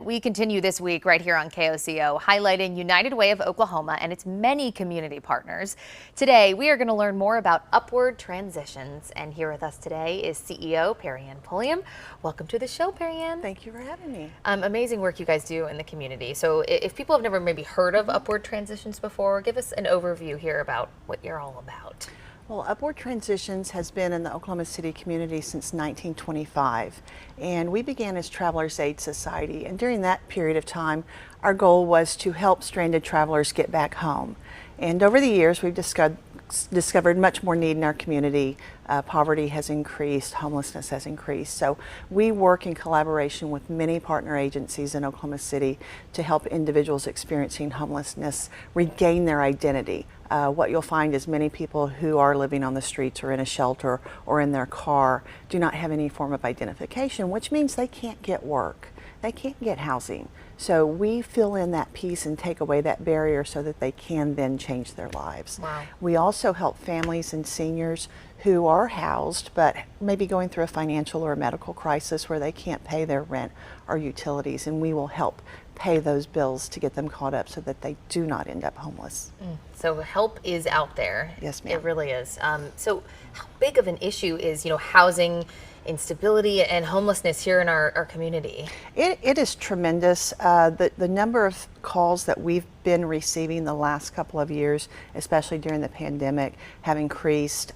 we continue this week right here on KOCO, highlighting United Way of Oklahoma and its many community partners. Today, we are going to learn more about Upward Transitions. And here with us today is CEO Perrianne Pulliam. Welcome to the show, Perrianne. Thank you for having me. Amazing work you guys do in the community. So if people have never maybe heard of Upward Transitions before, give us an overview here about what you're all about. Well, Upward Transitions has been in the Oklahoma City community since 1925, and we began as Travelers Aid Society, and during that period of time our goal was to help stranded travelers get back home. And over the years we've discovered much more need in our community. Poverty has increased, homelessness has increased. So we work in collaboration with many partner agencies in Oklahoma City to help individuals experiencing homelessness regain their identity. What you'll find is many people who are living on the streets or in a shelter or in their car do not have any form of identification, which means they can't get work. They can't get housing. So we fill in that piece and take away that barrier so that they can then change their lives. Wow. We also help families and seniors who are housed but maybe going through a financial or a medical crisis where they can't pay their rent or utilities, and we will help pay those bills to get them caught up so that they do not end up homeless. So help is out there. Yes, ma'am. It really is. So how big of an issue is, housing instability and homelessness here in our community? It is tremendous. The number of calls that we've been receiving the last couple of years, especially during the pandemic, have increased.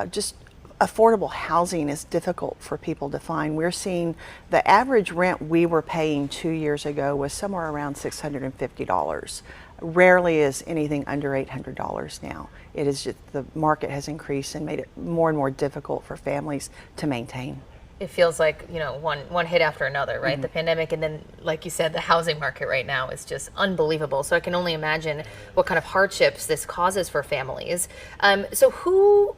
Just affordable housing is difficult for people to find. We're seeing the average rent we were paying 2 years ago was somewhere around $650. Rarely is anything under $800 now. It is just the market has increased and made it more and more difficult for families to maintain. It feels like, one hit after another, right? The pandemic, and then, like you said, the housing market right now is just unbelievable. So I can only imagine what kind of hardships this causes for families. So who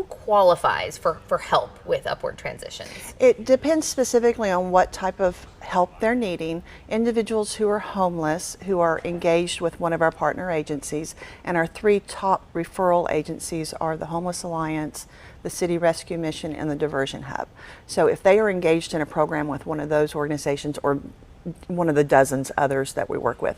qualifies for help with Upward Transitions? It depends specifically on what type of help they're needing. Individuals who are homeless, who are engaged with one of our partner agencies, and our 3 top referral agencies are the Homeless Alliance, the City Rescue Mission, and the Diversion Hub. So if they are engaged in a program with one of those organizations or one of the dozens others that we work with,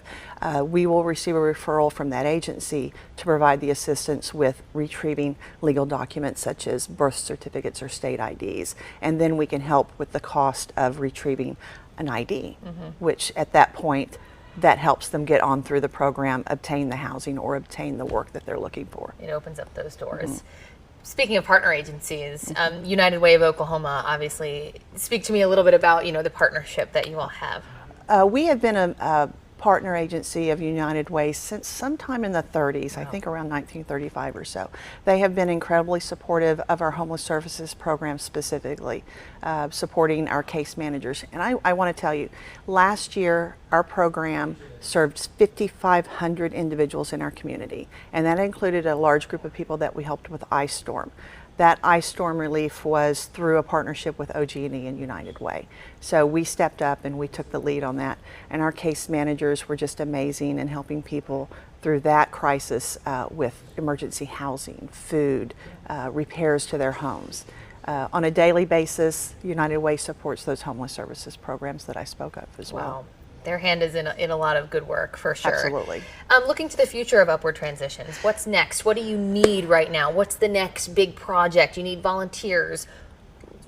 we will receive a referral from that agency to provide the assistance with retrieving legal documents such as birth certificates or state IDs. And then we can help with the cost of retrieving an ID, which at that point, that helps them get on through the program, obtain the housing, or obtain the work that they're looking for. It opens up those doors. Speaking of partner agencies, United Way of Oklahoma, obviously, speak to me a little bit about, the partnership that you all have. We have been a partner agency of United Way since sometime in the 30s, I think around 1935 or so. They have been incredibly supportive of our homeless services program, specifically supporting our case managers. And I want to tell you, last year our program served 5,500 individuals in our community, and that included a large group of people that we helped with ice storm. That ice storm relief was through a partnership with OG&E and United Way. So we stepped up and we took the lead on that. And our case managers were just amazing in helping people through that crisis with emergency housing, food, repairs to their homes. On a daily basis, United Way supports those homeless services programs that I spoke of as well. Wow. Their hand is in a lot of good work, for sure. Absolutely. Looking to the future of Upward Transitions, what's next? What do you need right now? What's the next big project? You need volunteers.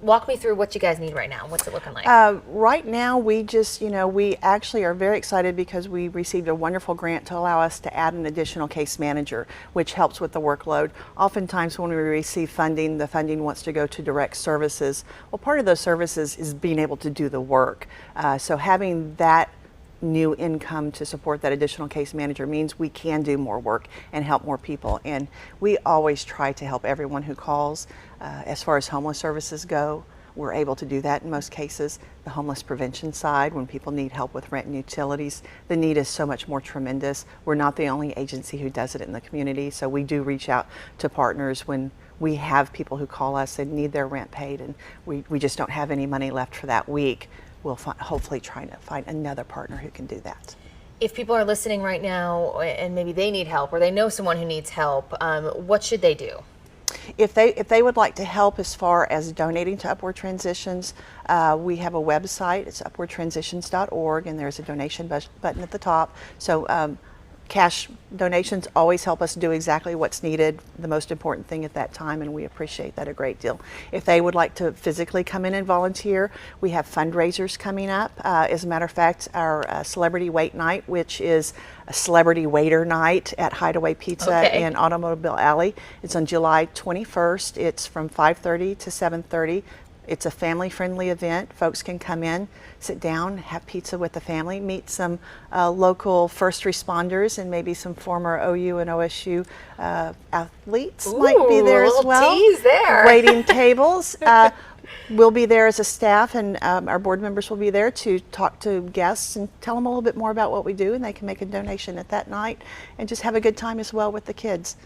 Walk me through what you guys need right now. What's it looking like? Right now, we just, we actually are very excited because we received a wonderful grant to allow us to add an additional case manager, which helps with the workload. Oftentimes when we receive funding, the funding wants to go to direct services. Well, part of those services is being able to do the work. So having that new income to support that additional case manager means we can do more work and help more people. And we always try to help everyone who calls. As far as homeless services go, we're able to do that in most cases. The homeless prevention side, when people need help with rent and utilities, the need is so much more tremendous. We're not the only agency who does it in the community, so we do reach out to partners when we have people who call us and need their rent paid and we just don't have any money left for that week. We'll hopefully try to find another partner who can do that. If people are listening right now and maybe they need help or they know someone who needs help, what should they do? If they would like to help as far as donating to Upward Transitions, we have a website. It's upwardtransitions.org, and there's a donation button at the top. So cash donations always help us do exactly what's needed, the most important thing at that time, and we appreciate that a great deal. If they would like to physically come in and volunteer, we have fundraisers coming up. As a matter of fact, our Celebrity Wait Night, which is a celebrity waiter night at Hideaway Pizza in Automobile Alley. It's on July 21st. It's from 5:30 to 7:30. It's a family-friendly event. Folks can come in, sit down, have pizza with the family, meet some local first responders, and maybe some former OU and OSU athletes might be there as well. Tease there. Waiting tables. We'll be there as a staff, and our board members will be there to talk to guests and tell them a little bit more about what we do, and they can make a donation at that night and just have a good time as well with the kids.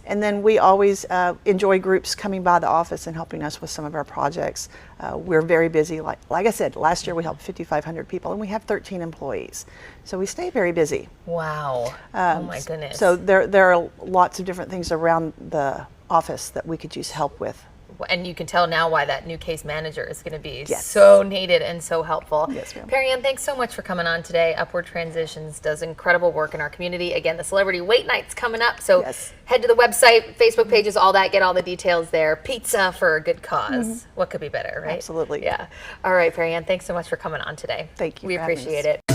And then we always enjoy groups coming by the office and helping us with some of our projects. We're very busy. Like I said, last year we helped 5,500 people, and we have 13 employees. So we stay very busy. Wow. Oh my goodness. So there are lots of different things around the office that we could use help with. And you can tell now why that new case manager is going to be Yes. so needed and so helpful. Yes, ma'am. Perry Ann, thanks so much for coming on today. Upward Transitions does incredible work in our community. Again, the Celebrity Wait Night's coming up, so Yes. head to the website, Facebook pages, all that, get all the details there. Pizza for a good cause. What could be better, right? Absolutely. Yeah. All right, Perry Ann, thanks so much for coming on today. Thank you We for having appreciate us. it.